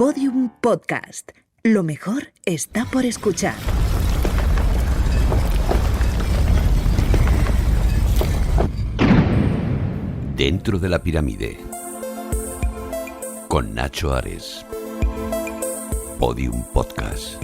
Podium Podcast. Lo mejor está por escuchar. Dentro de la pirámide, con Nacho Ares. Podium Podcast.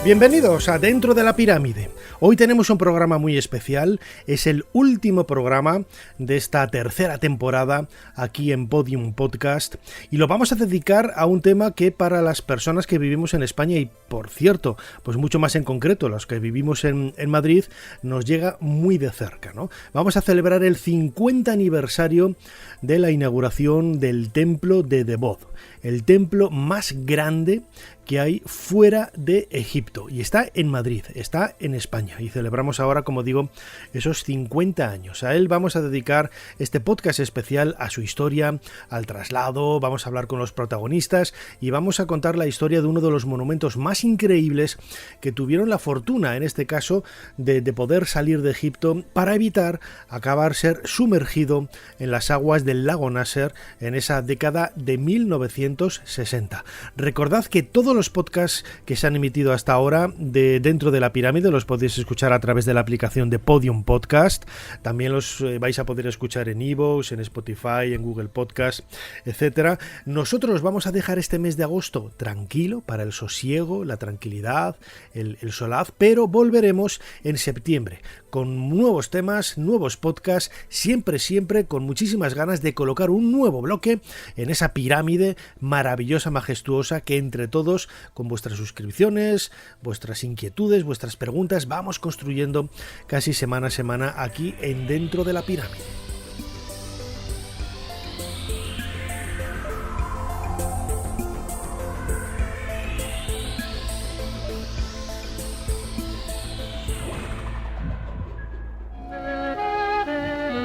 Bienvenidos a Dentro de la Pirámide. Hoy tenemos un programa muy especial, es el último programa de esta tercera temporada aquí en Podium Podcast y lo vamos a dedicar a un tema que para las personas que vivimos en España y por cierto, pues mucho más en concreto los que vivimos en Madrid, nos llega muy de cerca, ¿no? Vamos a celebrar el 50 aniversario de la inauguración del templo de Debod, el templo más grande que hay fuera de Egipto y está en Madrid, está en España y celebramos ahora, como digo, esos 50 años. A él vamos a dedicar este podcast especial a su historia, al traslado, vamos a hablar con los protagonistas y vamos a contar la historia de uno de los monumentos más increíbles que tuvieron la fortuna, en este caso, de poder salir de Egipto para evitar acabar ser sumergido en las aguas del lago Nasser en esa década de 1960. Recordad que todos los podcasts que se han emitido hasta ahora de Dentro de la Pirámide los podéis escuchar a través de la aplicación de Podium Podcast. También los vais a poder escuchar en iVoox, en Spotify, en Google Podcast, etcétera. Nosotros vamos a dejar este mes de agosto tranquilo para el sosiego, la tranquilidad, el solaz, pero volveremos en septiembre con nuevos temas, nuevos podcasts, siempre con muchísimas ganas de colocar un nuevo bloque en esa pirámide maravillosa, majestuosa, que entre todos, con vuestras suscripciones, vuestras inquietudes, vuestras preguntas, vamos construyendo casi semana a semana aquí en Dentro de la Pirámide.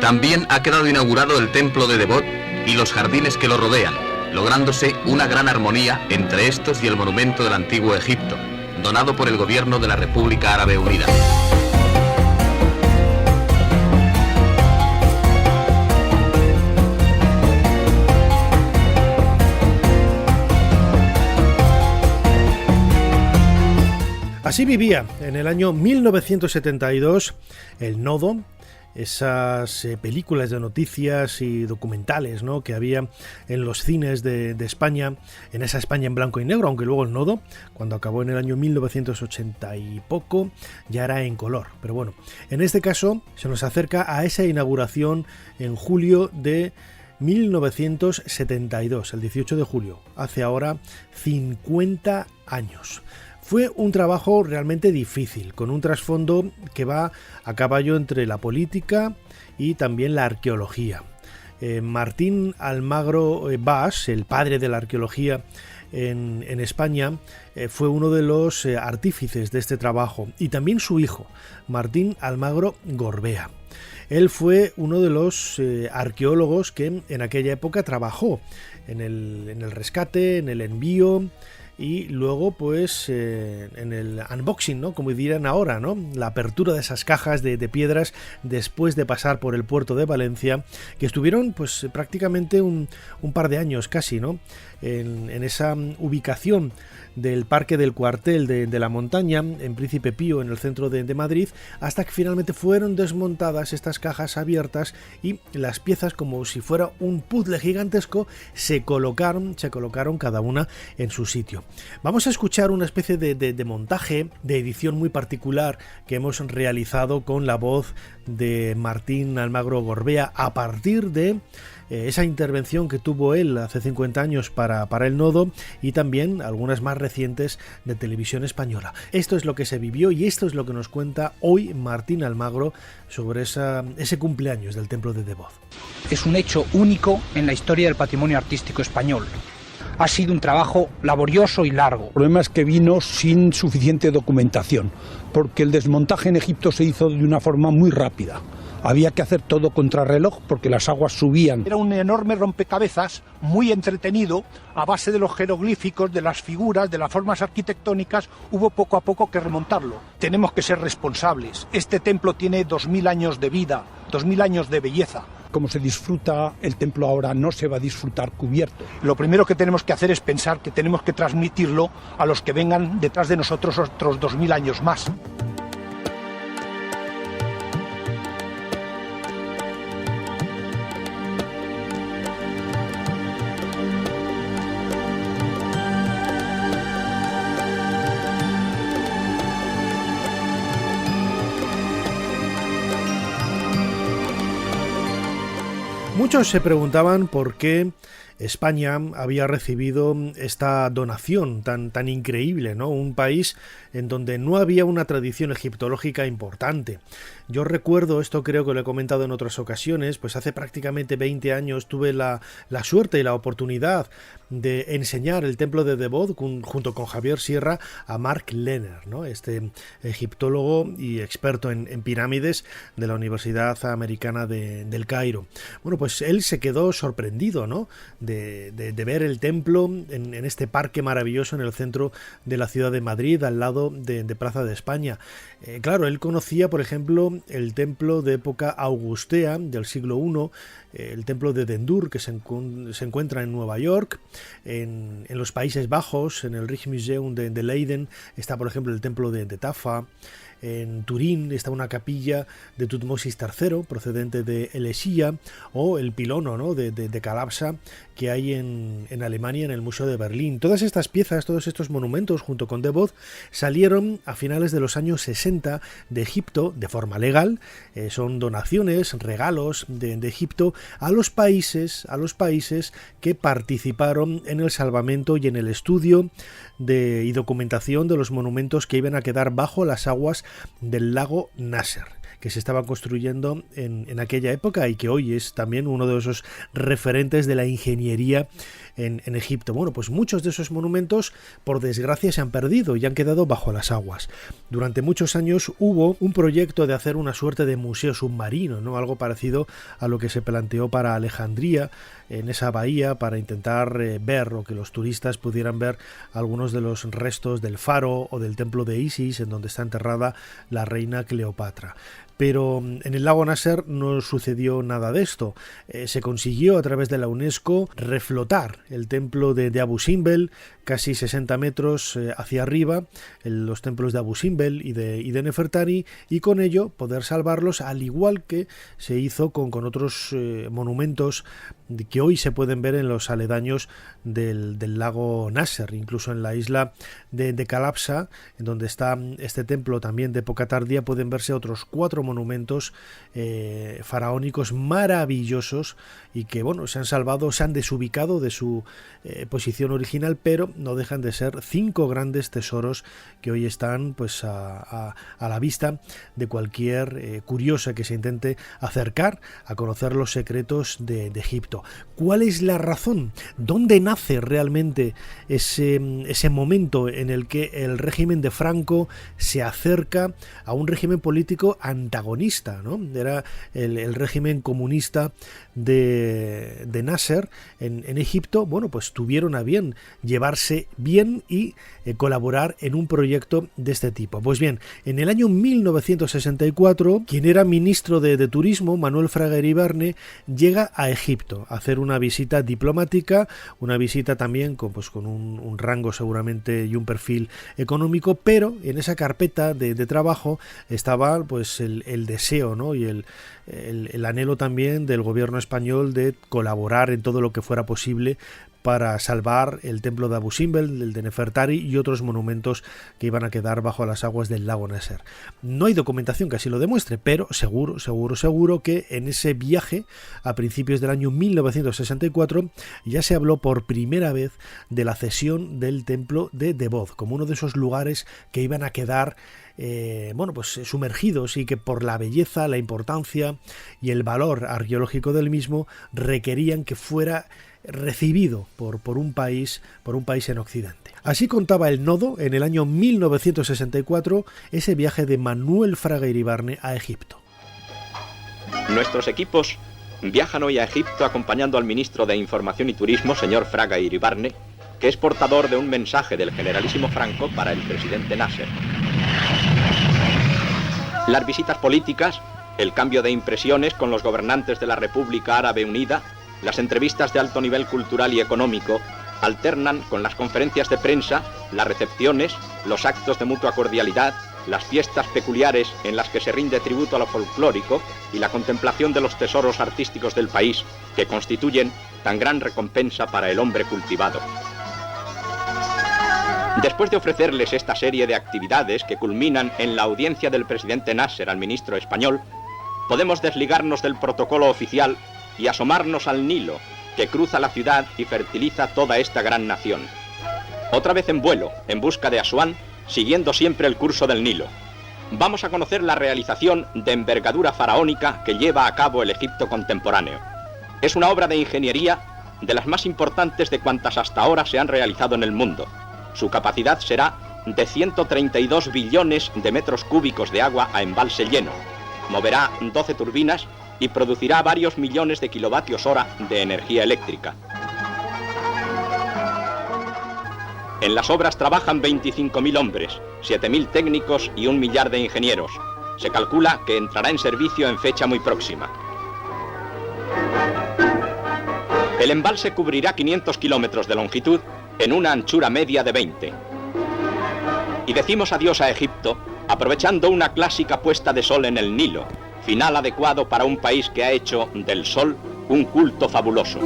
También ha quedado inaugurado el templo de Debod y los jardines que lo rodean, lográndose una gran armonía entre estos y el monumento del antiguo Egipto, donado por el gobierno de la República Árabe Unida. Así vivía en el año 1972 el Nodo, esas películas de noticias y documentales, ¿no?, que había en los cines de España, en esa España en blanco y negro, aunque luego el Nodo, cuando acabó en el año 1980 y poco, ya era en color. Pero bueno, en este caso se nos acerca a esa inauguración en julio de 1972, el 18 de julio, hace ahora 50 años. Fue un trabajo realmente difícil, con un trasfondo que va a caballo entre la política y también la arqueología. Martín Almagro Bas, el padre de la arqueología en España, fue uno de los artífices de este trabajo, y también su hijo, Martín Almagro Gorbea. Él fue uno de los arqueólogos que en aquella época trabajó en el rescate, en el envío, y luego pues en el unboxing, ¿no?, como dirán ahora, ¿no?, la apertura de esas cajas de piedras después de pasar por el puerto de Valencia, que estuvieron pues prácticamente un par de años casi, ¿no?, en esa ubicación del Parque del Cuartel de la Montaña, en Príncipe Pío, en el centro de Madrid, hasta que finalmente fueron desmontadas estas cajas abiertas y las piezas, como si fuera un puzzle gigantesco, se colocaron cada una en su sitio. Vamos a escuchar una especie de montaje, de edición muy particular que hemos realizado con la voz de Martín Almagro Gorbea a partir de esa intervención que tuvo él hace 50 años para el Nodo, y también algunas más recientes de Televisión Española. Esto es lo que se vivió y esto es lo que nos cuenta hoy Martín Almagro sobre ese cumpleaños del templo de Debod. Es un hecho único en la historia del patrimonio artístico español. Ha sido un trabajo laborioso y largo. El problema es que vino sin suficiente documentación, porque el desmontaje en Egipto se hizo de una forma muy rápida. Había que hacer todo contrarreloj porque las aguas subían. Era un enorme rompecabezas, muy entretenido, a base de los jeroglíficos, de las figuras, de las formas arquitectónicas. Hubo poco a poco que remontarlo. Tenemos que ser responsables. Este templo tiene 2000 años de vida, 2000 años de belleza. Como se disfruta el templo ahora, no se va a disfrutar cubierto. Lo primero que tenemos que hacer es pensar que tenemos que transmitirlo a los que vengan detrás de nosotros otros 2000 años más. Muchos se preguntaban por qué España había recibido esta donación tan increíble, ¿no? Un país en donde no había una tradición egiptológica importante. Yo recuerdo, esto creo que lo he comentado en otras ocasiones, pues hace prácticamente 20 años tuve la suerte y la oportunidad de enseñar el templo de Debod junto con Javier Sierra a Mark Lehner, ¿no? Este egiptólogo y experto en pirámides de la Universidad Americana del Cairo. Bueno, pues él se quedó sorprendido, ¿no? De ver el templo en este parque maravilloso en el centro de la ciudad de Madrid, al lado de Plaza de España. Claro, él conocía, por ejemplo, el templo de época augustea del siglo I, el templo de Dendur, que se encuentra en Nueva York. En los Países Bajos, en el Rijksmuseum de Leiden, está, por ejemplo, el templo de Tafa. En Turín está una capilla de Tutmosis III, procedente de Elesía, o el pilono, ¿no?, de Kalapsa, que hay en Alemania, en el Museo de Berlín. Todas estas piezas, todos estos monumentos, junto con Debod, salieron a finales de los años 60 de Egipto de forma legal. Son donaciones, regalos de Egipto a los países que participaron en el salvamento y en el estudio y documentación de los monumentos que iban a quedar bajo las aguas del lago Nasser, que se estaba construyendo en aquella época y que hoy es también uno de esos referentes de la ingeniería en Egipto. Bueno, pues muchos de esos monumentos, por desgracia, se han perdido y han quedado bajo las aguas. Durante muchos años hubo un proyecto de hacer una suerte de museo submarino, ¿no? Algo parecido a lo que se planteó para Alejandría, en esa bahía, para intentar ver, o que los turistas pudieran ver, algunos de los restos del faro o del templo de Isis, en donde está enterrada la reina Cleopatra. Pero en el lago Nasser no sucedió nada de esto. Se consiguió a través de la UNESCO reflotar el templo de Abu Simbel, casi 60 metros hacia arriba, los templos de Abu Simbel y de Nefertari, y con ello poder salvarlos, al igual que se hizo con otros monumentos que hoy se pueden ver en los aledaños del lago Nasser, incluso en la isla de Kalapsa, en donde está este templo también de época tardía, pueden verse otros 4 monumentos faraónicos maravillosos y que, bueno, se han salvado, se han desubicado de su posición original, pero no dejan de ser 5 grandes tesoros que hoy están, pues, a la vista de cualquier curioso que se intente acercar a conocer los secretos de Egipto. ¿Cuál es la razón? ¿Dónde nace realmente ese momento en el que el régimen de Franco se acerca a un régimen político antagonista, ¿no? Era el régimen comunista de Nasser en Egipto. Bueno, pues tuvieron a bien llevarse bien y colaborar en un proyecto de este tipo. Pues bien, en el año 1964, quien era ministro de Turismo, Manuel Fraga Iribarne, llega a Egipto a hacer una visita diplomática, una visita también con un rango seguramente y un perfil económico, pero en esa carpeta de trabajo estaba, pues, el deseo, ¿no?, y el anhelo también del gobierno español de colaborar en todo lo que fuera posible para salvar el templo de Abu Simbel, el de Nefertari y otros monumentos que iban a quedar bajo las aguas del lago Nasser. No hay documentación que así lo demuestre, pero seguro que en ese viaje, a principios del año 1964, ya se habló por primera vez de la cesión del templo de Debod, como uno de esos lugares que iban a quedar sumergidos y que por la belleza, la importancia y el valor arqueológico del mismo requerían que fuera recibido por un país en Occidente. Así contaba el Nodo en el año 1964 ese viaje de Manuel Fraga Iribarne a Egipto. Nuestros equipos viajan hoy a Egipto acompañando al ministro de Información y Turismo, señor Fraga Iribarne, que es portador de un mensaje del generalísimo Franco para el presidente Nasser. Las visitas políticas, el cambio de impresiones con los gobernantes de la República Árabe Unida, las entrevistas de alto nivel cultural y económico, alternan con las conferencias de prensa, las recepciones, los actos de mutua cordialidad, las fiestas peculiares en las que se rinde tributo a lo folclórico y la contemplación de los tesoros artísticos del país, que constituyen tan gran recompensa para el hombre cultivado. Después de ofrecerles esta serie de actividades que culminan en la audiencia del presidente Nasser al ministro español, podemos desligarnos del protocolo oficial y asomarnos al Nilo, que cruza la ciudad y fertiliza toda esta gran nación. Otra vez en vuelo, en busca de Asuán, siguiendo siempre el curso del Nilo. Vamos a conocer la realización de envergadura faraónica que lleva a cabo el Egipto contemporáneo. Es una obra de ingeniería de las más importantes de cuantas hasta ahora se han realizado en el mundo. Su capacidad será de 132 billones de metros cúbicos de agua a embalse lleno. Moverá 12 turbinas y producirá varios millones de kilovatios hora de energía eléctrica. En las obras trabajan 25.000 hombres, 7.000 técnicos y 1 millar de ingenieros. Se calcula que entrará en servicio en fecha muy próxima. El embalse cubrirá 500 kilómetros de longitud en una anchura media de 20. Y decimos adiós a Egipto, aprovechando una clásica puesta de sol en el Nilo, final adecuado para un país que ha hecho del sol un culto fabuloso.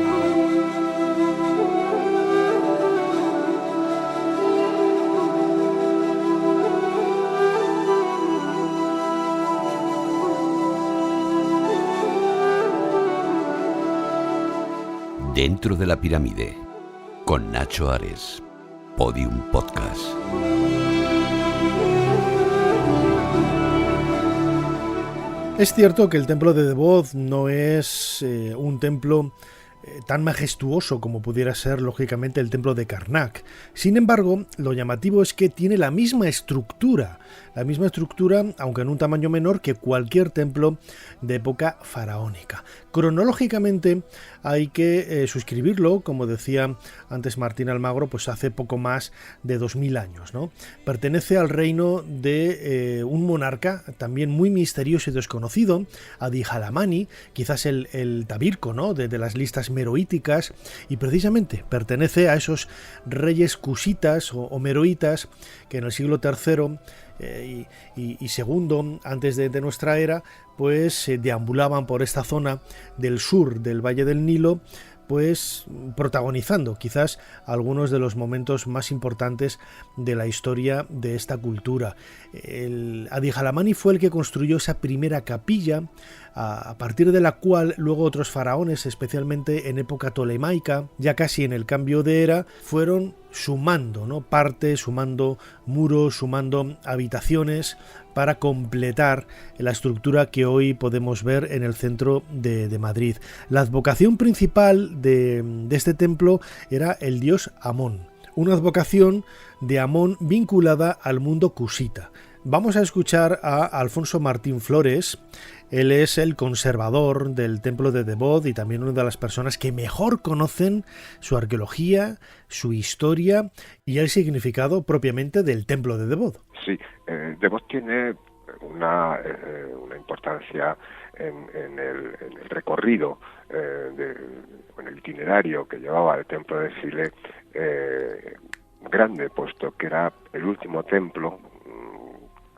Dentro de la pirámide, con Nacho Ares, Podium Podcast. Es cierto que el templo de Debod no es un templo tan majestuoso como pudiera ser, lógicamente, el templo de Karnak. Sin embargo, lo llamativo es que tiene la misma estructura, aunque en un tamaño menor que cualquier templo de época faraónica. Cronológicamente hay que suscribirlo, como decía antes Martín Almagro, pues hace poco más de 2000 años, ¿no? Pertenece al reino de un monarca también muy misterioso y desconocido, Adi-Halamani, quizás el Tabirco, ¿no?, de las listas meroíticas, y precisamente pertenece a esos reyes cusitas o meroitas que en el siglo III y segundo antes de nuestra era, pues deambulaban por esta zona del sur del Valle del Nilo, pues protagonizando quizás algunos de los momentos más importantes de la historia de esta cultura. El Adi-Halamani fue el que construyó esa primera capilla, a partir de la cual luego otros faraones, especialmente en época tolemaica, ya casi en el cambio de era, fueron sumando, ¿no?, partes, sumando muros, sumando habitaciones para completar la estructura que hoy podemos ver en el centro de Madrid. La advocación principal de este templo era el dios Amón, una advocación de Amón vinculada al mundo cusita. Vamos a escuchar a Alfonso Martín Flores. Él es el conservador del templo de Debod y también una de las personas que mejor conocen su arqueología, su historia y el significado propiamente del templo de Debod. Sí, Debod tiene una importancia en el recorrido, en el itinerario que llevaba el templo de Philae, grande, puesto que era el último templo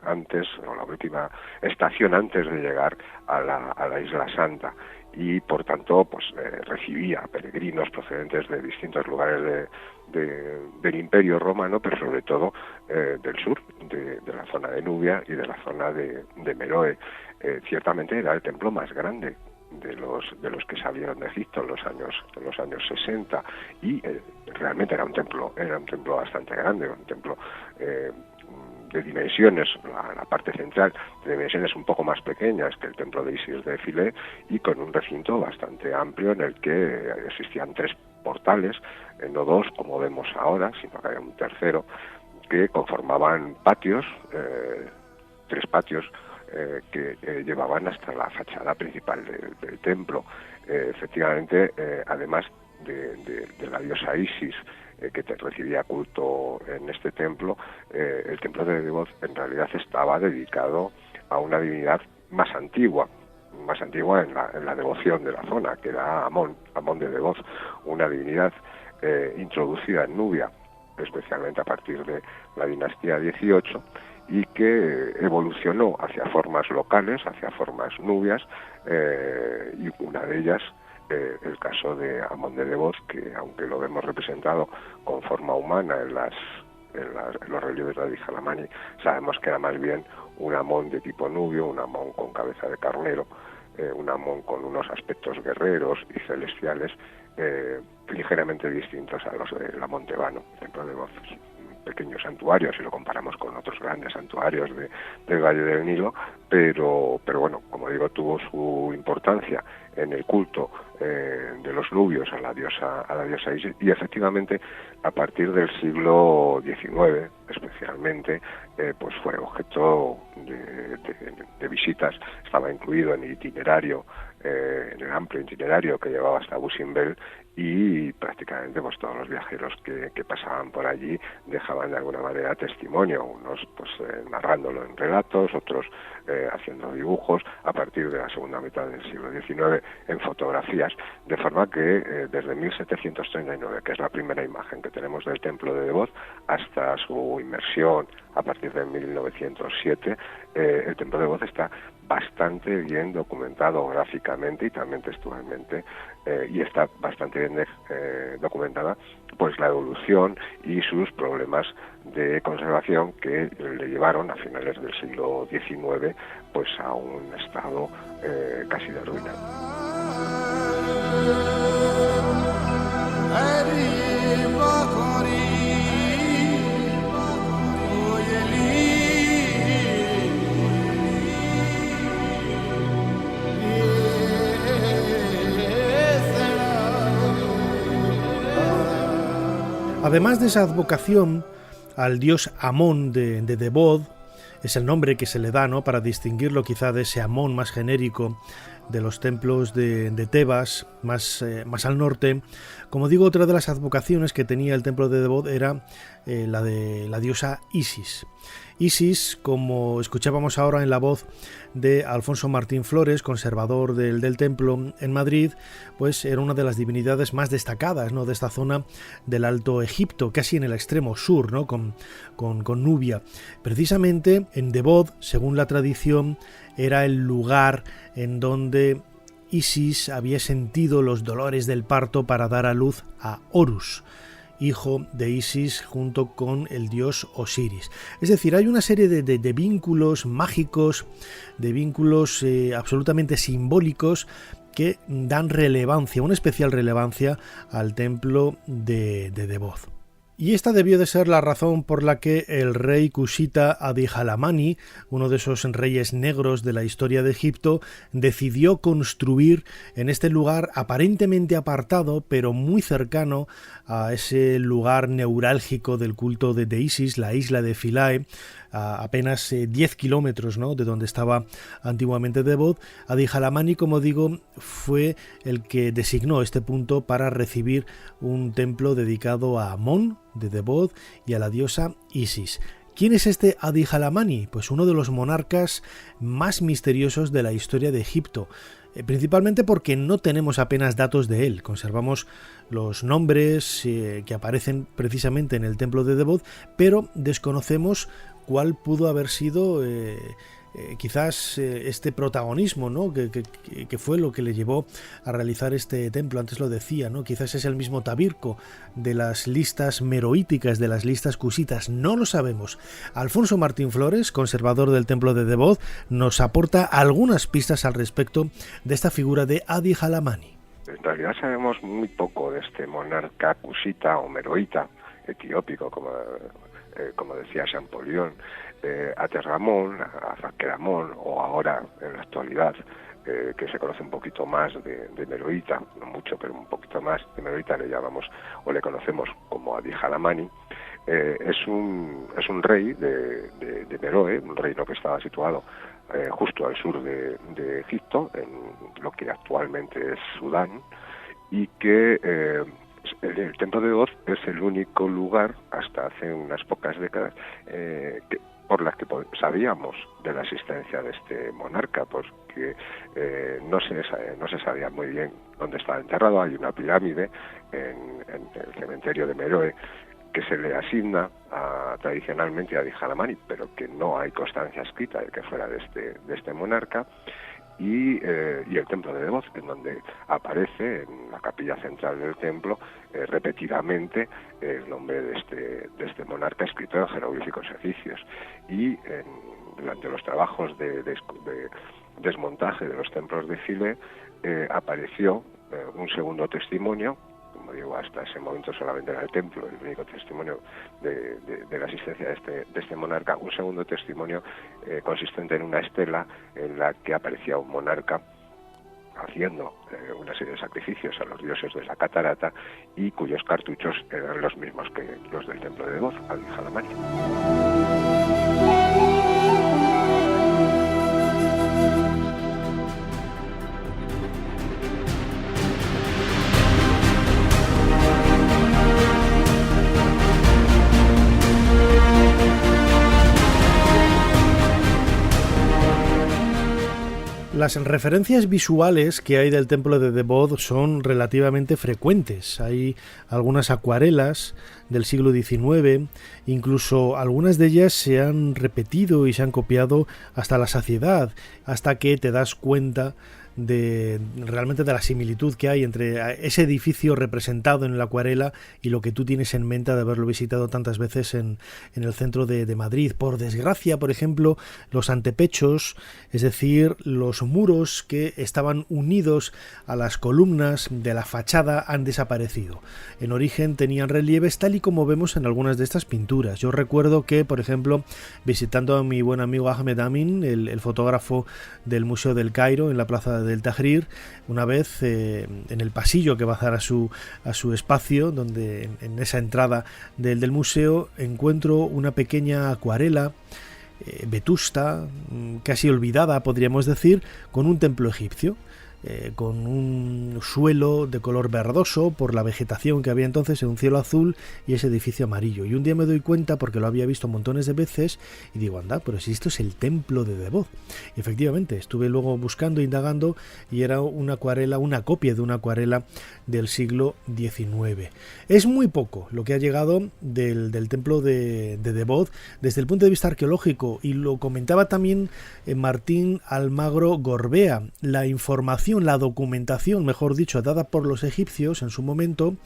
antes, o la última estación antes de llegar a la Isla Santa, y por tanto pues recibía peregrinos procedentes de distintos lugares del Imperio Romano, pero sobre todo del sur, de la zona de Nubia y de la zona de Meroe. Ciertamente era el templo más grande de los que salieron de Egipto en los años 60, y realmente era un templo bastante grande, un templo de dimensiones, la parte central, de dimensiones un poco más pequeñas que el templo de Isis de Philae, y con un recinto bastante amplio en el que existían tres portales, no dos como vemos ahora, sino que había un tercero, que conformaban patios, 3 patios, que llevaban hasta la fachada principal del templo. Efectivamente, además de la diosa Isis, que recibía culto en este templo, el templo de Devoz en realidad estaba dedicado a una divinidad más antigua en la devoción de la zona, que era Amón de Devoz, una divinidad introducida en Nubia, especialmente a partir de la dinastía 18, y que evolucionó hacia formas locales, hacia formas nubias, y una de ellas, el caso de Amón de Devoz, que aunque lo vemos representado con forma humana en los relieves de Adi-Jalamani, sabemos que era más bien un Amón de tipo nubio, un Amón con cabeza de carnero, un Amón con unos aspectos guerreros y celestiales ligeramente distintos a los del Amón tebano. El templo de Devoz es un pequeño santuario si lo comparamos con otros grandes santuarios del Valle del Nilo, pero bueno, como digo, tuvo su importancia en el culto de los nubios a la diosa Isis, y efectivamente a partir del siglo XIX especialmente pues fue objeto de visitas. Estaba incluido en el itinerario, en el amplio itinerario que llevaba hasta Busimbel, y prácticamente pues todos los viajeros que pasaban por allí dejaban de alguna manera testimonio, unos pues narrándolo en relatos, otros haciendo dibujos, a partir de la segunda mitad del siglo XIX en fotografías, de forma que desde 1739, que es la primera imagen que tenemos del templo de Devoz, hasta su inmersión a partir de 1907, el templo de Devoz está bastante bien documentado gráficamente y también textualmente, y está bastante bien documentada pues la evolución y sus problemas de conservación que le llevaron a finales del siglo XIX pues a un estado casi de ruina. Además de esa advocación al dios Amón de Devoz, es el nombre que se le da, ¿no?, para distinguirlo quizá de ese Amón más genérico de los templos de Tebas, más al norte. Como digo, otra de las advocaciones que tenía el templo de Devoz era la de la diosa Isis. Isis, como escuchábamos ahora en la voz de Alfonso Martín Flores, conservador del templo en Madrid, pues era una de las divinidades más destacadas, ¿no?, de esta zona del Alto Egipto, casi en el extremo sur, ¿no?, con Nubia. Precisamente en Devoz, según la tradición, era el lugar en donde Isis había sentido los dolores del parto para dar a luz a Horus, hijo de Isis, junto con el dios Osiris. Es decir, hay una serie de vínculos mágicos, de vínculos absolutamente simbólicos que dan relevancia, una especial relevancia al templo de Devoz. Y esta debió de ser la razón por la que el rey cushita Adi-Jalamani, uno de esos reyes negros de la historia de Egipto, decidió construir en este lugar aparentemente apartado, pero muy cercano a ese lugar neurálgico del culto de Isis, la isla de Philae, a apenas 10 kilómetros, ¿no?, de donde estaba antiguamente Devoz. Adi-Jalamani, como digo, fue el que designó este punto para recibir un templo dedicado a Amón de Devoz y a la diosa Isis. ¿Quién es este Adi-Jalamani? Pues uno de los monarcas más misteriosos de la historia de Egipto, principalmente porque no tenemos apenas datos de él. Conservamos los nombres que aparecen precisamente en el templo de Devoz, pero desconocemos cuál pudo haber sido quizás este protagonismo, ¿no?, que fue lo que le llevó a realizar este templo. Antes lo decía, ¿no?, quizás es el mismo Tabirco de las listas meroíticas, de las listas cusitas, no lo sabemos. Alfonso Martín Flores, conservador del templo de Devoz, nos aporta algunas pistas al respecto de esta figura de Adi-Jalamani. En realidad sabemos muy poco de este monarca cusita o meroíta, etiópico, como decía Champollion, Aterramón, Azaqueramón, o ahora en la actualidad que se conoce un poquito más de Meroíta, no mucho, pero un poquito más de Meroíta, le llamamos o le conocemos como Adi-Halamani. Es un rey de Meroe, un reino que estaba situado justo al sur de Egipto, en lo que actualmente es Sudán, y que el templo de Oz es el único lugar, hasta hace unas pocas décadas, por las que sabíamos de la existencia de este monarca, porque no se sabía muy bien dónde estaba enterrado. Hay una pirámide en el cementerio de Meroe que se le asigna tradicionalmente a Adi-Halamani, pero que no hay constancia escrita de que fuera de este monarca. Y el templo de Debod, en donde aparece en la capilla central del templo repetidamente el nombre de este monarca escrito en jeroglíficos egipcios. Y durante los trabajos de desmontaje de los templos de Philae apareció un segundo testimonio. Como digo, hasta ese momento solamente era el templo el único testimonio de la existencia de este monarca. Un segundo testimonio consistente en una estela en la que aparecía un monarca haciendo una serie de sacrificios a los dioses de la catarata, y cuyos cartuchos eran los mismos que los del templo de Debod, Adi-Halamani. Las referencias visuales que hay del templo de Debod son relativamente frecuentes. Hay algunas acuarelas del siglo XIX, incluso algunas de ellas se han repetido y se han copiado hasta la saciedad, hasta que te das cuenta realmente de la similitud que hay entre ese edificio representado en la acuarela y lo que tú tienes en mente de haberlo visitado tantas veces en el centro de Madrid. Por desgracia, por ejemplo, los antepechos, es decir, los muros que estaban unidos a las columnas de la fachada, han desaparecido. En origen tenían relieves tal y como vemos en algunas de estas pinturas. Yo recuerdo que, por ejemplo, visitando a mi buen amigo Ahmed Amin, el fotógrafo del Museo del Cairo en la plaza del Tahrir, una vez en el pasillo que va a dar a su espacio, donde en esa entrada del museo encuentro una pequeña acuarela vetusta, casi olvidada podríamos decir, con un templo egipcio, con un suelo de color verdoso por la vegetación que había entonces, en un cielo azul y ese edificio amarillo. Y un día me doy cuenta, porque lo había visto montones de veces, y digo, anda, pero si esto es el templo de Debod. Y efectivamente, estuve luego buscando, indagando, y era una acuarela, una copia de una acuarela del siglo XIX. Es muy poco lo que ha llegado del templo de Debod desde el punto de vista arqueológico, y lo comentaba también Martín Almagro Gorbea. La información, la documentación, mejor dicho, dada por los egipcios en su momento,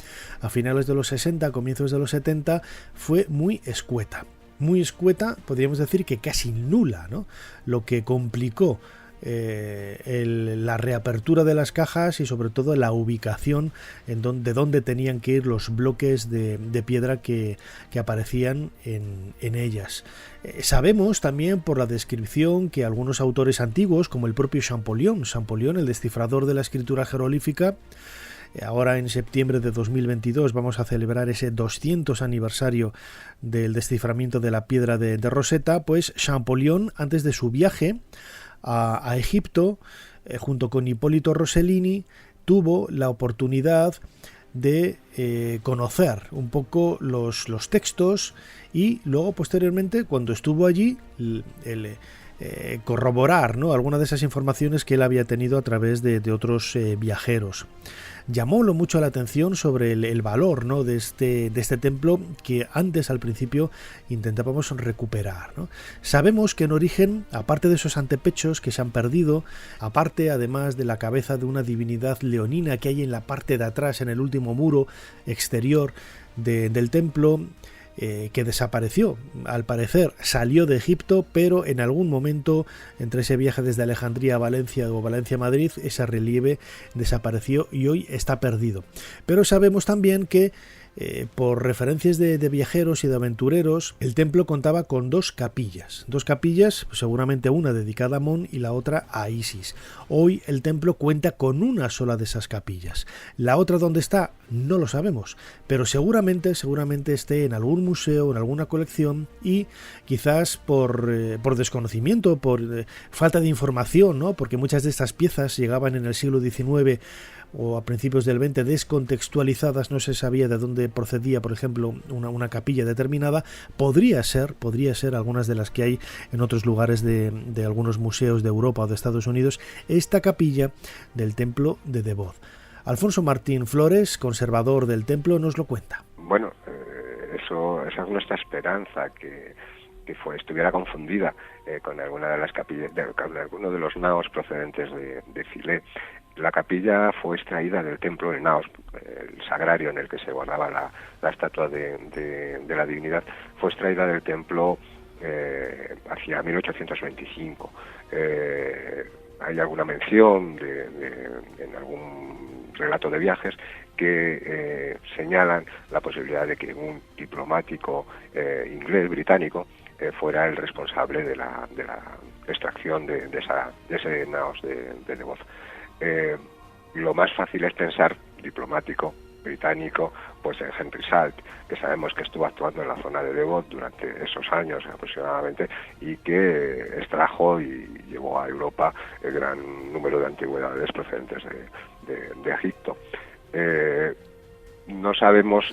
a finales de los 60, comienzos de los 70, fue muy escueta. Muy escueta, podríamos decir que casi nula, ¿no? Lo que complicó la reapertura de las cajas y sobre todo la ubicación de donde tenían que ir los bloques de piedra que aparecían en ellas. Sabemos también por la descripción que algunos autores antiguos, como el propio Champollion, el descifrador de la escritura jeroglífica, ahora en septiembre de 2022 vamos a celebrar ese 200 aniversario del desciframiento de la piedra de Rosetta, pues Champollion, antes de su viaje a Egipto, junto con Hipólito Rossellini, tuvo la oportunidad de conocer un poco los textos, y luego posteriormente, cuando estuvo allí, corroborar, ¿no?, algunas de esas informaciones que él había tenido a través de otros viajeros. Llamó mucho la atención sobre el valor, ¿no?, de este templo que antes, al principio, intentábamos recuperar, ¿no? Sabemos que en origen, aparte de esos antepechos que se han perdido, aparte además de la cabeza de una divinidad leonina que hay en la parte de atrás, en el último muro exterior del templo, que desapareció, al parecer salió de Egipto, pero en algún momento entre ese viaje desde Alejandría a Valencia o Valencia a Madrid, ese relieve desapareció y hoy está perdido. Pero sabemos también que Por referencias de viajeros y de aventureros, el templo contaba con dos capillas, pues seguramente una dedicada a Amón y la otra a Isis. Hoy el templo cuenta con una sola de esas capillas. La otra dónde está, no lo sabemos, pero seguramente esté en algún museo, en alguna colección, y quizás por desconocimiento, por falta de información, ¿no? Porque muchas de estas piezas llegaban en el siglo XIX o a principios del XX descontextualizadas, no se sabía de dónde procedía, por ejemplo, una capilla determinada. Podría ser algunas de las que hay en otros lugares de algunos museos de Europa o de Estados Unidos, esta capilla del templo de Devot. Alfonso Martín Flores, conservador del templo, nos lo cuenta. Bueno, esa es nuestra esperanza, que estuviera confundida con alguna de las capillas, con alguno de los naos procedentes de Filé. La capilla fue extraída del templo de Naos, el sagrario en el que se guardaba la estatua de la divinidad, fue extraída del templo hacia 1825. Hay alguna mención en algún relato de viajes que señalan la posibilidad de que un diplomático inglés, británico, fuera el responsable de la extracción de ese naos de Devot. Lo más fácil es pensar diplomático británico, pues en Henry Salt, que sabemos que estuvo actuando en la zona de Devot durante esos años aproximadamente, y que extrajo y llevó a Europa el gran número de antigüedades procedentes de Egipto. No sabemos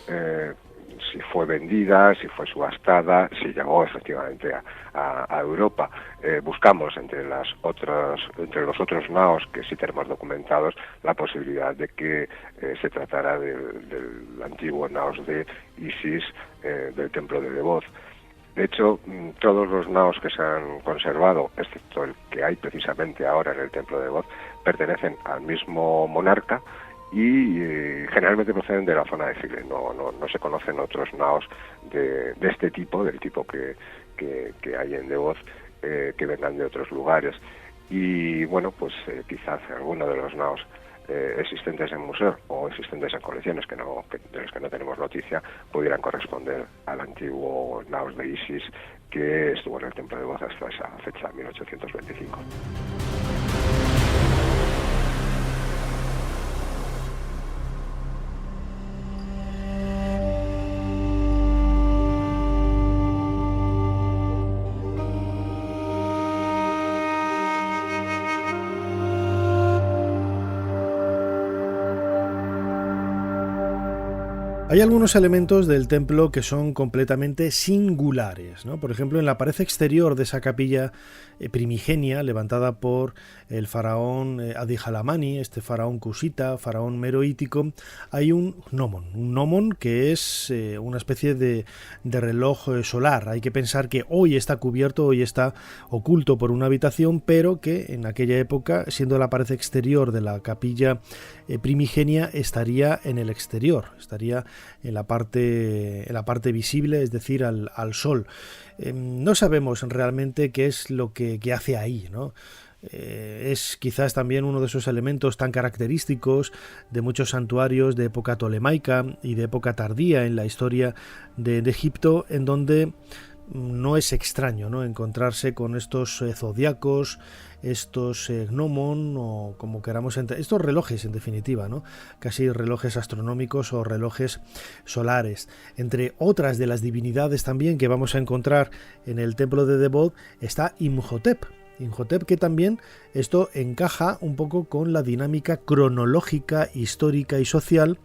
si fue vendida, si fue subastada, si llegó efectivamente a Europa. Buscamos entre los otros naos que sí tenemos documentados la posibilidad de que se tratara del antiguo naos de Isis del templo de Devot. De hecho, todos los naos que se han conservado, excepto el que hay precisamente ahora en el templo de Devot, pertenecen al mismo monarca y generalmente proceden de la zona de Filé. No se conocen otros naos de este tipo, del tipo que hay en Devot, que vengan de otros lugares. Y bueno, pues quizás alguno de los naos existentes en museos o existentes en colecciones de los que no tenemos noticia pudieran corresponder al antiguo naos de Isis que estuvo en el templo de Devot hasta esa fecha, 1825. Hay algunos elementos del templo que son completamente singulares, ¿no? Por ejemplo, en la pared exterior de esa capilla primigenia levantada por el faraón Adi-Jalamani, este faraón cusita, faraón meroítico, hay un gnomon que es una especie de reloj solar. Hay que pensar que hoy está cubierto, hoy está oculto por una habitación, pero que en aquella época, siendo la pared exterior de la capilla primigenia, estaría en el exterior, estaría en la parte visible, es decir, al sol. No sabemos realmente qué es lo que hace ahí, ¿no? Es quizás también uno de esos elementos tan característicos de muchos santuarios de época tolemaica y de época tardía en la historia de Egipto, en donde no es extraño, ¿no?, encontrarse con estos zodiacos, estos gnomon, o como queramos estos relojes, en definitiva, ¿no?, casi relojes astronómicos o relojes solares. Entre otras de las divinidades también que vamos a encontrar en el templo de Devot está Imhotep, que también esto encaja un poco con la dinámica cronológica, histórica y social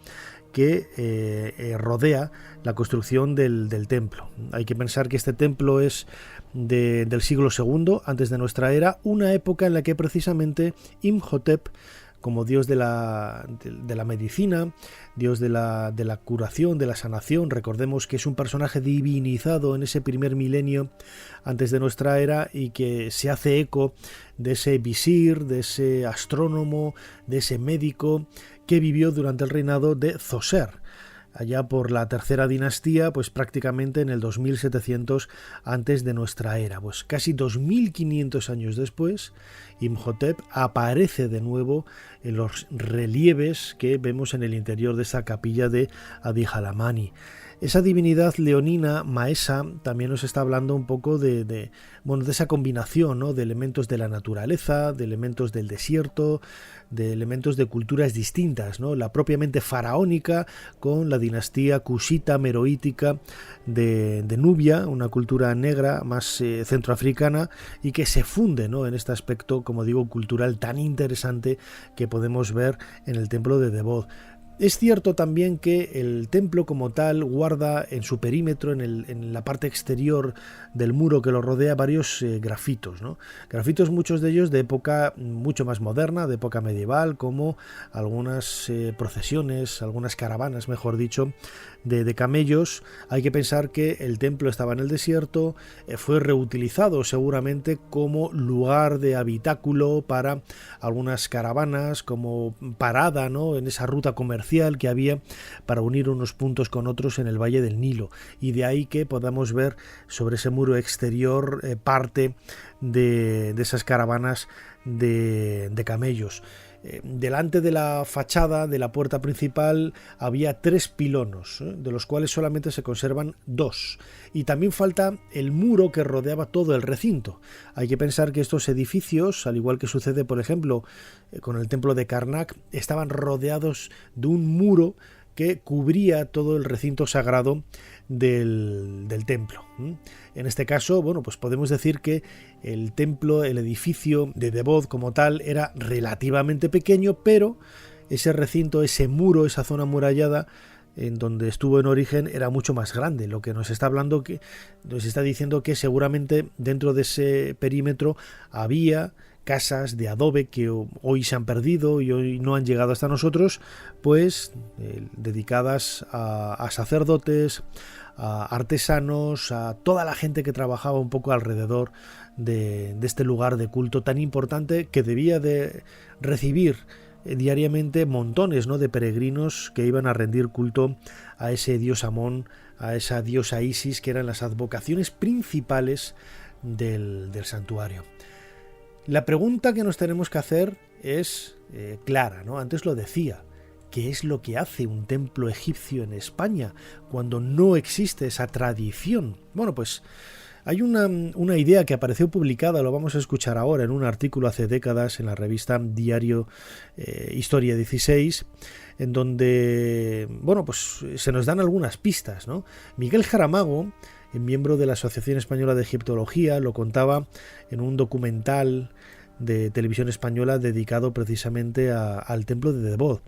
que rodea la construcción del templo. Hay que pensar que este templo es del siglo II antes de nuestra era, una época en la que precisamente Imhotep, como dios de la medicina, dios de la curación, de la sanación, recordemos que es un personaje divinizado en ese primer milenio antes de nuestra era y que se hace eco de ese visir, de ese astrónomo, de ese médico que vivió durante el reinado de Zoser. allá por la tercera dinastía, pues prácticamente en el 2700 antes de nuestra era. Pues casi 2500 años después, Imhotep aparece de nuevo en los relieves que vemos en el interior de esa capilla de Adihalamani. Esa divinidad leonina, Maesa, también nos está hablando un poco de esa combinación, ¿no?, de elementos de la naturaleza, de elementos del desierto, de elementos de culturas distintas, ¿no?, la propiamente faraónica con la dinastía cusita meroítica de Nubia, una cultura negra más centroafricana, y que se funde, ¿no?, en este aspecto, como digo, cultural tan interesante que podemos ver en el templo de Debod. Es cierto también que el templo como tal guarda en su perímetro, en la parte exterior del muro que lo rodea, varios grafitos, ¿no? Grafitos, muchos de ellos de época mucho más moderna, de época medieval, como algunas procesiones, algunas caravanas, mejor dicho, de camellos. Hay que pensar que el templo estaba en el desierto, fue reutilizado seguramente como lugar de habitáculo para algunas caravanas, como parada, ¿no?, en esa ruta comercial que había para unir unos puntos con otros en el Valle del Nilo, y de ahí que podamos ver sobre ese muro exterior parte de esas caravanas de camellos. Delante de la fachada de la puerta principal había 3 pilonos, de los cuales solamente se conservan 2, y también falta el muro que rodeaba todo el recinto. Hay que pensar que estos edificios, al igual que sucede por ejemplo con el templo de Karnak, estaban rodeados de un muro que cubría todo el recinto sagrado del templo. En este caso, bueno, pues podemos decir que el templo, el edificio de Debod como tal, era relativamente pequeño, pero ese recinto, ese muro, esa zona amurallada en donde estuvo en origen era mucho más grande, lo que nos está hablando, que nos está diciendo que seguramente dentro de ese perímetro había casas de adobe que hoy se han perdido y hoy no han llegado hasta nosotros, pues dedicadas a sacerdotes, a artesanos, a toda la gente que trabajaba un poco alrededor de este lugar de culto tan importante, que debía de recibir diariamente montones, ¿no?, de peregrinos que iban a rendir culto a ese dios Amón, a esa diosa Isis, que eran las advocaciones principales del santuario. La pregunta que nos tenemos que hacer es clara, ¿no? Antes lo decía, ¿qué es lo que hace un templo egipcio en España cuando no existe esa tradición? Bueno, pues hay una idea que apareció publicada, lo vamos a escuchar ahora, en un artículo hace décadas en la revista Diario Historia 16, en donde, bueno, pues se nos dan algunas pistas, ¿no? Miguel Jaramago, miembro de la Asociación Española de Egiptología, lo contaba en un documental de televisión española dedicado precisamente al templo de Debod,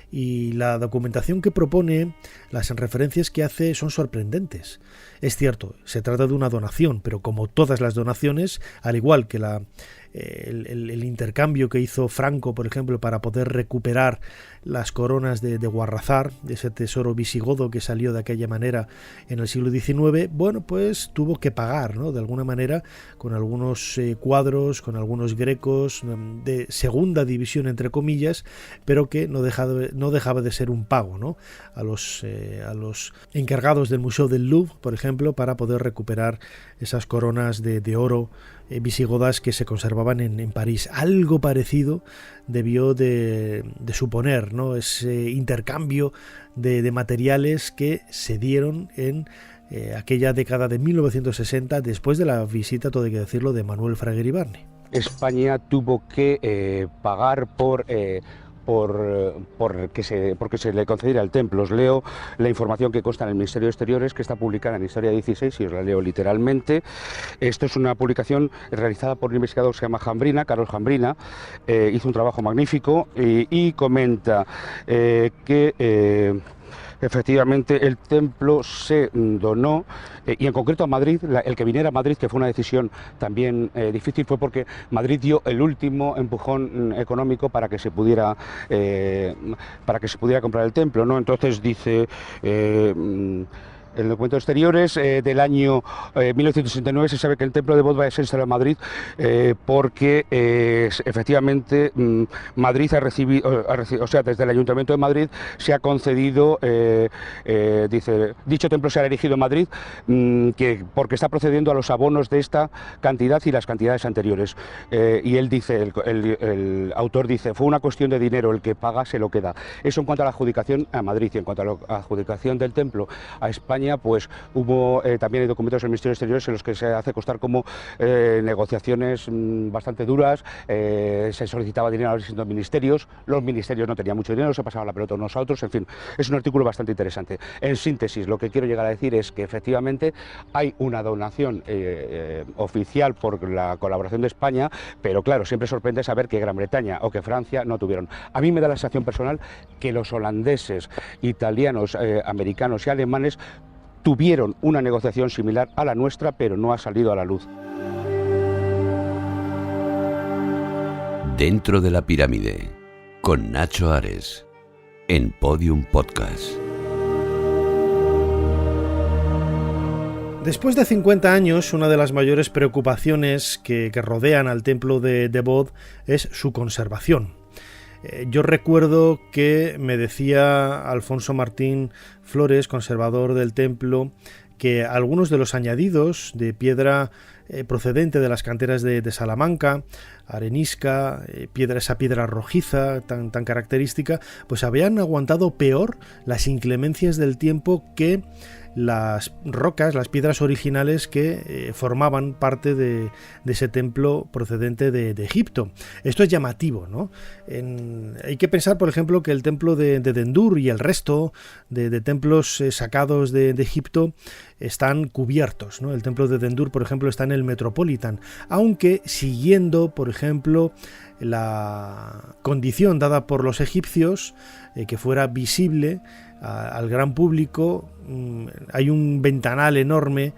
y la documentación que propone, las referencias que hace son sorprendentes. Es cierto, se trata de una donación, pero como todas las donaciones, al igual que el intercambio que hizo Franco, por ejemplo, para poder recuperar las coronas de Guarrazar, de ese tesoro visigodo que salió de aquella manera en el siglo XIX, bueno, pues tuvo que pagar, ¿no?, de alguna manera, con algunos cuadros, con algunos grecos de segunda división, entre comillas, pero que no dejaba de ser un pago, ¿no?, a los encargados del Museo del Louvre, por ejemplo, para poder recuperar esas coronas de oro visigodas que se conservaban en París. Algo parecido debió de suponer, ¿no?, ese intercambio de materiales que se dieron en aquella década de 1960, después de la visita, todo hay que decirlo, de Manuel Fraguer Ibarni. España tuvo que pagar porque se le concediera el templo. Os leo la información que consta en el Ministerio de Exteriores, que está publicada en Historia 16, y os la leo literalmente. Esto es una publicación realizada por un investigador que se llama Jambrina, Carlos Jambrina. Hizo un trabajo magnífico y comenta que efectivamente el templo se donó, y en concreto a Madrid. El que viniera a Madrid, que fue una decisión también difícil, fue porque Madrid dio el último empujón económico para que se pudiera comprar el templo, ¿no? Entonces dice En el documento de exteriores del año 1969 se sabe que el templo de Bod va a ser instalado en Madrid porque efectivamente Madrid ha recibido, o sea, desde el Ayuntamiento de Madrid se ha concedido, dice, dicho templo se ha erigido en Madrid porque está procediendo a los abonos de esta cantidad y las cantidades anteriores. Y él dice, el autor dice, fue una cuestión de dinero, el que paga se lo queda. Eso en cuanto a la adjudicación a Madrid, y en cuanto a la adjudicación del templo a España, pues hubo también hay documentos del Ministerio de Exteriores en los que se hace constar como negociaciones bastante duras, se solicitaba dinero a los distintos ministerios, los ministerios no tenían mucho dinero, se pasaba la pelota unos a otros, en fin, es un artículo bastante interesante. En síntesis, lo que quiero llegar a decir es que efectivamente hay una donación oficial por la colaboración de España, pero claro, siempre sorprende saber que Gran Bretaña o que Francia no tuvieron. A mí me da la sensación personal que los holandeses, italianos, americanos y alemanes tuvieron una negociación similar a la nuestra, pero no ha salido a la luz. Dentro de la pirámide, con Nacho Ares, en Podium Podcast. Después de 50 años, una de las mayores preocupaciones que rodean al templo de Bod es su conservación. Yo recuerdo que me decía Alfonso Martín Flores, conservador del templo, que algunos de los añadidos de piedra procedente de las canteras de Salamanca, arenisca, esa piedra rojiza tan característica, pues habían aguantado peor las inclemencias del tiempo que las rocas, las piedras originales que formaban parte de ese templo procedente de Egipto. Esto es llamativo, ¿no? Hay que pensar, por ejemplo, que el templo de Dendur y el resto de templos sacados de Egipto están cubiertos, ¿no? El templo de Dendur, por ejemplo, está en el Metropolitan, aunque siguiendo, por ejemplo, la condición dada por los egipcios, que fuera visible al gran público. Hay un ventanal enorme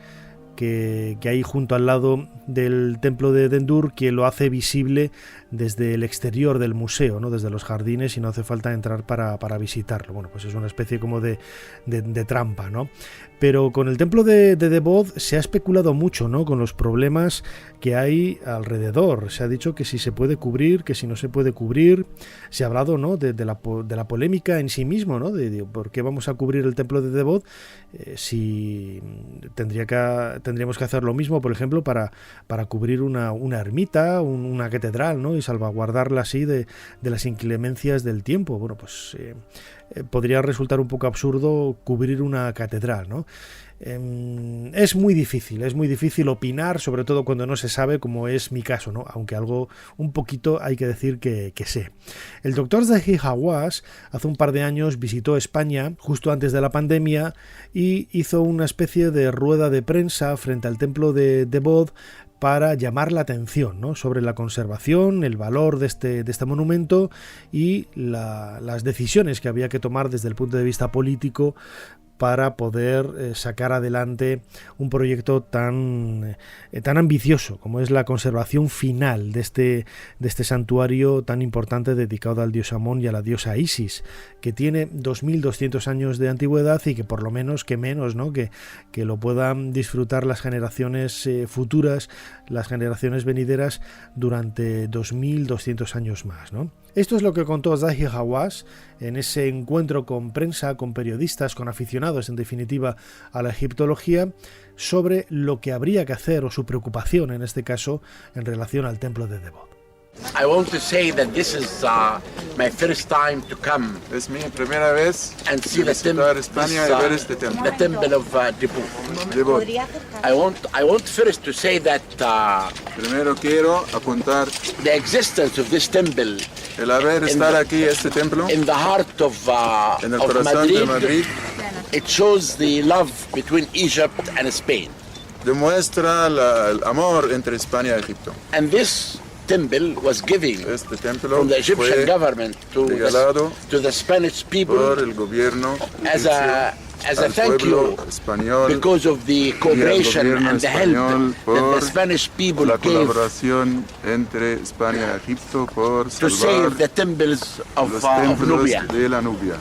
que hay junto al lado del templo de Dendur que lo hace visible desde el exterior del museo, ¿no? Desde los jardines, y no hace falta entrar para visitarlo. Bueno, pues es una especie como de trampa, ¿no? Pero con el templo de Bod se ha especulado mucho, ¿no? Con los problemas que hay alrededor. Se ha dicho que si se puede cubrir, que si no se puede cubrir. Se ha hablado, ¿no? de la polémica en sí mismo, ¿no? De por qué vamos a cubrir el templo de Bod si tendríamos que hacer lo mismo, por ejemplo, para cubrir una ermita, una catedral, ¿no? Y salvaguardarla así de las inclemencias del tiempo. Bueno, pues podría resultar un poco absurdo cubrir una catedral, ¿no? Es muy difícil opinar, sobre todo cuando no se sabe, como es mi caso, ¿no? Aunque algo un poquito hay que decir que sé. El doctor Zahi Hawass hace un par de años visitó España justo antes de la pandemia y hizo una especie de rueda de prensa frente al templo de Bod para llamar la atención, ¿no? Sobre la conservación, el valor de este monumento y las decisiones que había que tomar desde el punto de vista político para poder sacar adelante un proyecto tan ambicioso como es la conservación final de este santuario tan importante dedicado al dios Amón y a la diosa Isis, que tiene 2200 años de antigüedad y que por lo menos, ¿no? que lo puedan disfrutar las generaciones futuras, las generaciones venideras durante 2200 años más, ¿no? Esto es lo que contó Zahi Hawass en ese encuentro con prensa, con periodistas, con aficionados, en definitiva, a la egiptología, sobre lo que habría que hacer, o su preocupación en este caso, en relación al templo de Bod. I want to say that this is my first time to come. Es mi primera vez and see the España y ver este templo. The temple of Debod. I want first to say that primero quiero apuntar the existence of this temple. El haber estar aquí este templo in the heart of en el corazón de Madrid. It shows the love between Egypt and Spain. Demuestra el amor entre España y Egipto. And this temple was given from the Egyptian government to the Spanish people por el gobierno as a thank you because of the cooperation and the help that the Spanish people la gave colaboración entre España y Egipto por to save the temples of los templos Nubia. de la Nubia.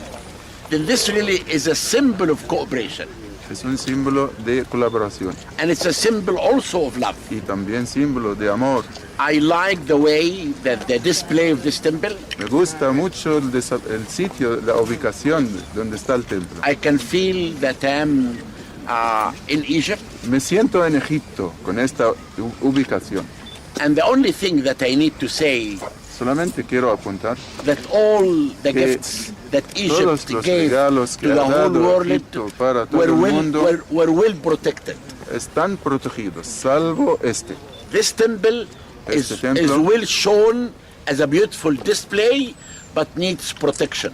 Then this really is a symbol of cooperation. Es un símbolo de colaboración. And it's a symbol also of love. Y también símbolo de amor. I like the way that the display of this temple. Me gusta mucho el sitio, la ubicación donde está el templo. I can feel that I am in Egypt. Me siento en Egipto con esta ubicación. And the only thing that I need to say, solamente quiero apuntar, that all the gifts that Egypt gave to the whole world para todo el mundo were well protected. Están protegidos, salvo este. This temple is well shown as a beautiful display, but needs protection.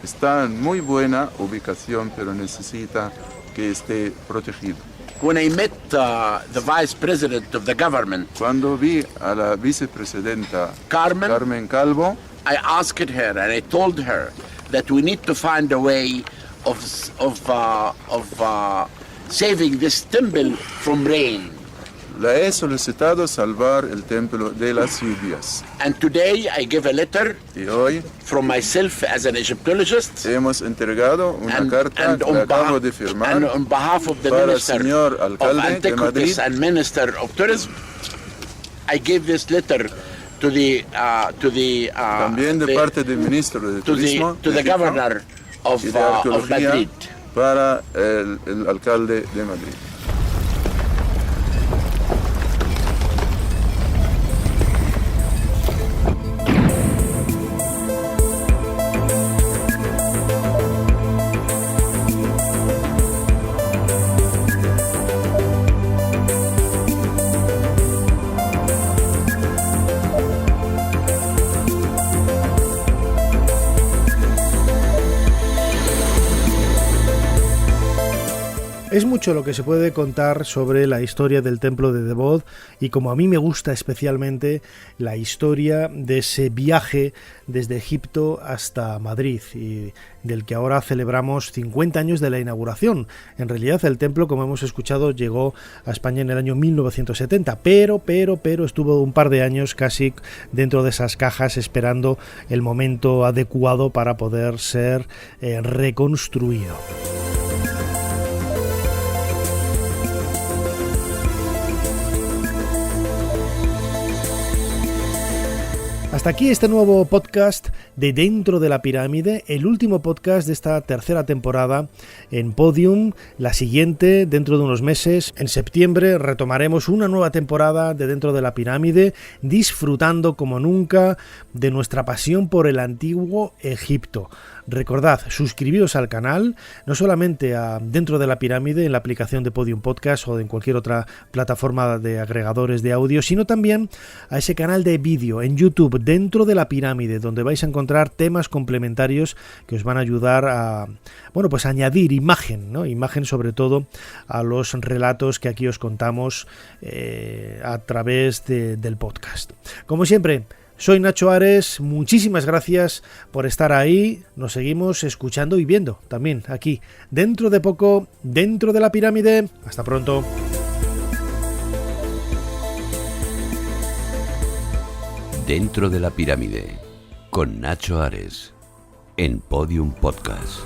Está en muy buena ubicación, pero necesita que esté protegido. When I met the vice president of the government, cuando vi a la vicepresidenta Carmen Calvo, I asked her and I told her that we need to find a way of saving this temple from rain. La he solicitado salvar el templo de las lluvias. And today I give a letter y hoy, from myself as an Egyptologist, hemos entregado una carta que acabo de firmar and on behalf of the para el Minister señor of alcalde de Madrid Antiquities and Minister of Tourism. I gave this letter to the también de parte del ministro de Turismo to the governor of Madrid, para el alcalde de Madrid. Es mucho lo que se puede contar sobre la historia del templo de Devot y, como a mí me gusta especialmente, la historia de ese viaje desde Egipto hasta Madrid y del que ahora celebramos 50 años de la inauguración. En realidad el templo, como hemos escuchado, llegó a España en el año 1970, pero estuvo un par de años casi dentro de esas cajas esperando el momento adecuado para poder ser reconstruido. Hasta aquí este nuevo podcast de Dentro de la Pirámide, el último podcast de esta tercera temporada en Podium. La siguiente, dentro de unos meses, en septiembre, retomaremos una nueva temporada de Dentro de la Pirámide, disfrutando como nunca de nuestra pasión por el antiguo Egipto. Recordad, suscribiros al canal, no solamente a Dentro de la Pirámide en la aplicación de Podium Podcast o en cualquier otra plataforma de agregadores de audio, sino también a ese canal de vídeo en YouTube, Dentro de la Pirámide, donde vais a encontrar temas complementarios que os van a ayudar a, pues a añadir imagen, ¿no? Imagen sobre todo a los relatos que aquí os contamos a través del podcast. Como siempre, soy Nacho Ares, muchísimas gracias por estar ahí, nos seguimos escuchando y viendo también aquí, dentro de poco, Dentro de la Pirámide. Hasta pronto. Dentro de la Pirámide, con Nacho Ares, en Podium Podcast.